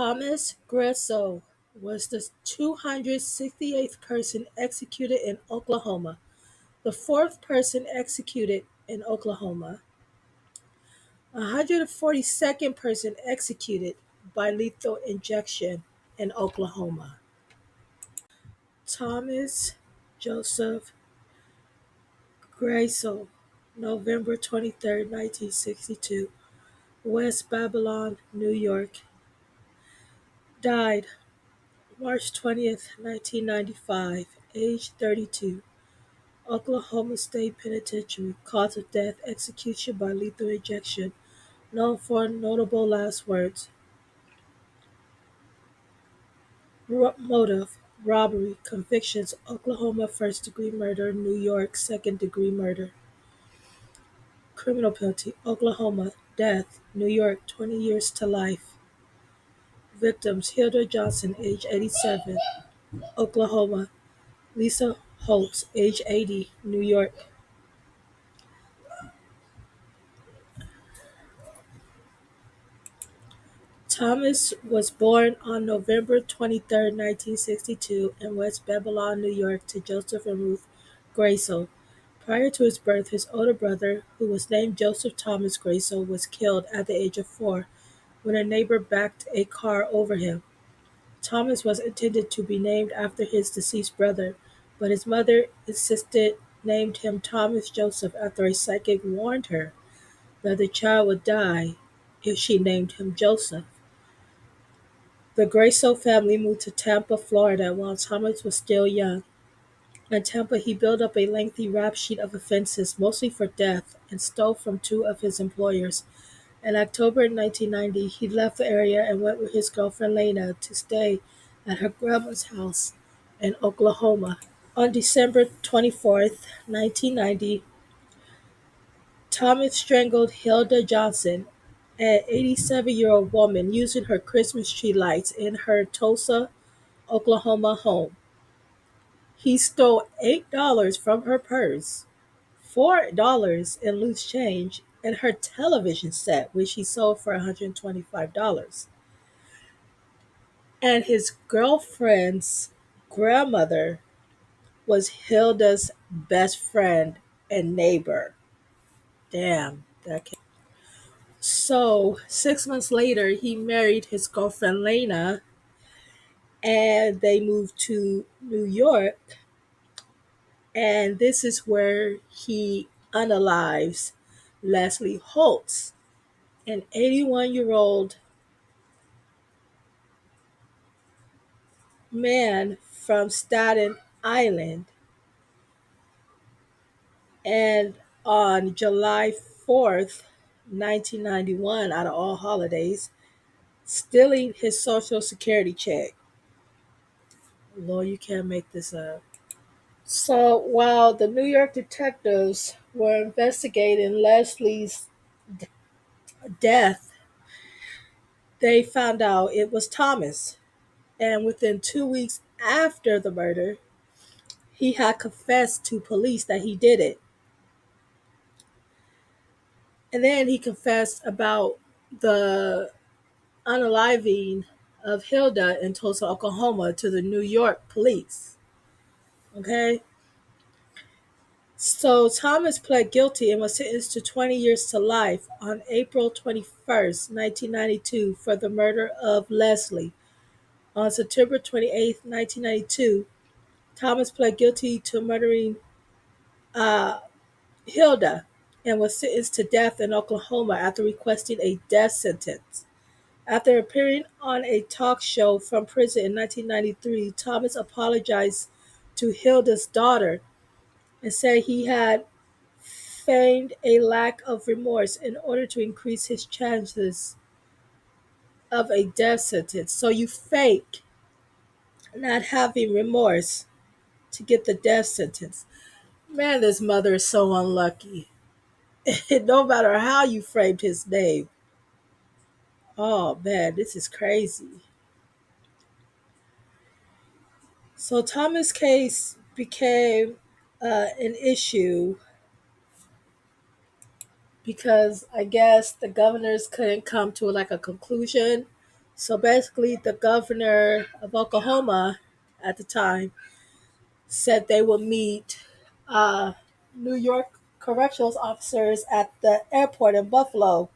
Thomas Grasso was the 268th person executed in Oklahoma, the fourth person executed in Oklahoma, 142nd person executed by lethal injection in Oklahoma. Thomas Joseph Grasso, November 23rd, 1962, West Babylon, New York. Died March 20th, 1995, age 32. Oklahoma State Penitentiary. Cause of death, execution by lethal injection. Known for notable last words. Motive, robbery. Convictions, Oklahoma first-degree murder, New York second-degree murder. Criminal penalty, Oklahoma, death, New York 20 years to life. Victims, Hilda Johnson, age 87, Oklahoma. Lisa Holtz, age 80, New York. Thomas was born on November 23rd, 1962, in West Babylon, New York, to Joseph and Ruth Grasso. Prior to his birth, his older brother, who was named Joseph Thomas Grasso, was killed at the age of 4 when a neighbor backed a car over him. Thomas was intended to be named after his deceased brother, but his mother insisted named him Thomas Joseph after a psychic warned her that the child would die if she named him Joseph. The Grasso family moved to Tampa, Florida while Thomas was still young. In Tampa, he built up a lengthy rap sheet of offenses, mostly for death, and stole from 2 of his employers. In October 1990, he left the area and went with his girlfriend Lena to stay at her grandma's house in Oklahoma. On December 24th, 1990, Thomas strangled Hilda Johnson, an 87-year-old woman, using her Christmas tree lights in her Tulsa, Oklahoma home. He stole $8 from her purse, $4 in loose change, and her television set, which he sold for $125. And his girlfriend's grandmother was Hilda's best friend and neighbor. Damn, that can. So 6 months later, he married his girlfriend Lena, and they moved to New York. And this is where he unalives Leslie Holtz, an 81-year-old man from Staten Island. And on July 4th, 1991, out of all holidays, stealing his Social Security check. Lord, you can't make this up. So while the New York detectives were investigating Leslie's death, they found out it was Thomas. And within 2 weeks after the murder, he had confessed to police that he did it. And then he confessed about the unaliving of Hilda in Tulsa, Oklahoma to the New York police. Okay? So Thomas pled guilty and was sentenced to 20 years to life on April 21st, 1992, for the murder of Leslie. On September 28th, 1992, Thomas pled guilty to murdering uh, Hilda and was sentenced to death in Oklahoma after requesting a death sentence. After appearing on a talk show from prison in 1993, Thomas apologized to Hilda's daughter and said he had feigned a lack of remorse in order to increase his chances of a death sentence. So you fake not having remorse to get the death sentence. Man, this mother is so unlucky. No matter how you framed his name. Oh man, this is crazy. So Thomas' case became an issue because I guess the governors couldn't come to like a conclusion. So basically, the governor of Oklahoma at the time said they will meet uh, New York correctional officers at the airport in Buffalo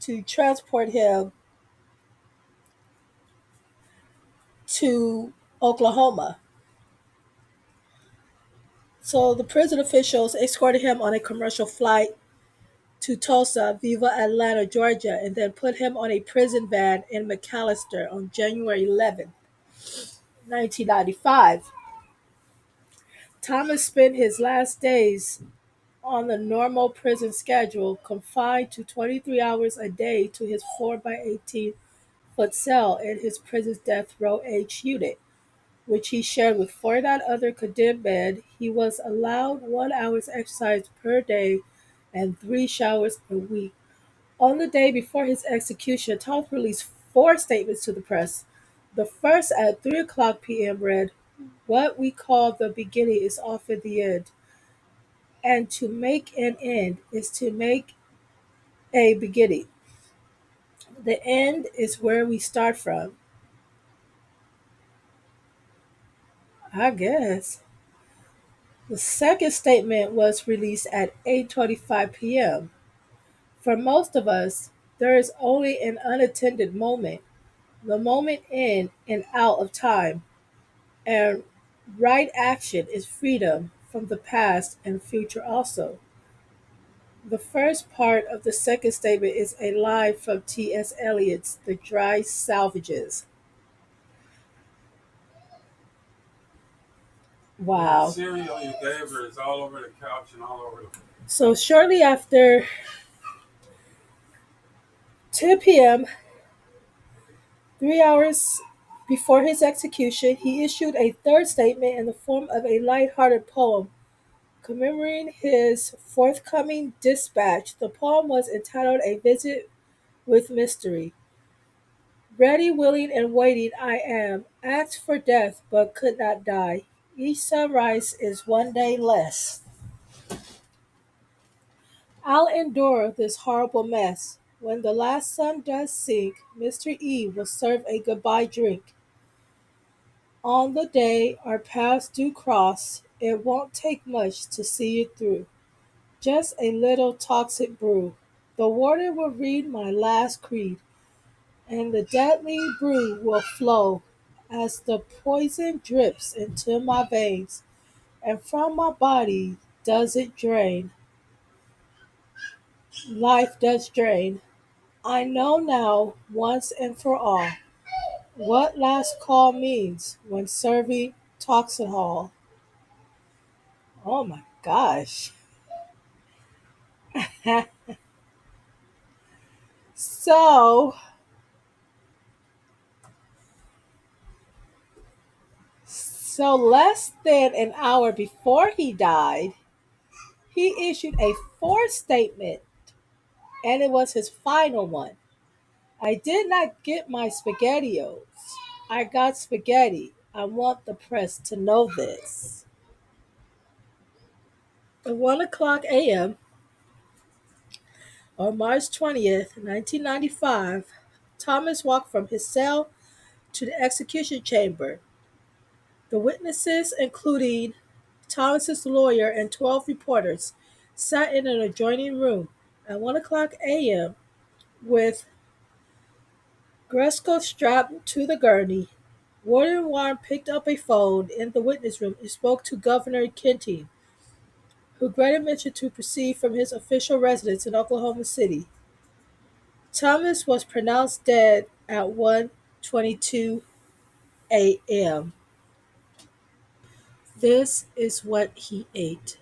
to transport him to Oklahoma. So the prison officials escorted him on a commercial flight to Tulsa, Viva Atlanta, Georgia, and then put him on a prison van in McAllister on January 11th, 1995. Thomas spent his last days on the normal prison schedule, confined to 23 hours a day to his 4 by 18-foot cell in his prison's death row H unit, which he shared with 49 other condemned men. He was allowed 1 hour's exercise per day and 3 showers a week. On the day before his execution, Thomas released four statements to the press. The first at 3 o'clock p.m. read, "What we call the beginning is often the end, and to make an end is to make a beginning. The end is where we start from." I guess. The second statement was released at 8:25 p.m. For most of us, there is only an unattended moment, the moment in and out of time, and right action is freedom from the past and future also. The first part of the second statement is a line from T.S. Eliot's The Dry Salvages. Wow. Cereal you gave her is all over the couch and all over the. So shortly after 10 p.m., 3 hours before his execution, he issued a third statement in the form of a light-hearted poem commemorating his forthcoming dispatch. The poem was entitled A Visit with Mystery. Ready, willing, and waiting I am, asked for death but could not die. Each sunrise is one day less. I'll endure this horrible mess. When the last sun does sink, Mr. E will serve a goodbye drink. On the day our paths do cross, it won't take much to see you through. Just a little toxic brew. The water will read my last creed, and the deadly brew will flow as the poison drips into my veins, and from my body does it drain. Life does drain. I know now, once and for all, what last call means when serving Toxinhall. Oh my gosh. so, so less than an hour before he died, he issued a fourth statement, and it was his final one. I did not get my SpaghettiOs. I got spaghetti. I want the press to know this. At 1 o'clock a.m. on March 20th, 1995, Thomas walked from his cell to the execution chamber. The witnesses, including Thomas's lawyer and 12 reporters, sat in an adjoining room. At 1 o'clock a.m., with Grasso strapped to the gurney, Warden Warren picked up a phone in the witness room and spoke to Governor Kenty, who granted admission to proceed from his official residence in Oklahoma City. Thomas was pronounced dead at 1:22 a.m. This is what he ate.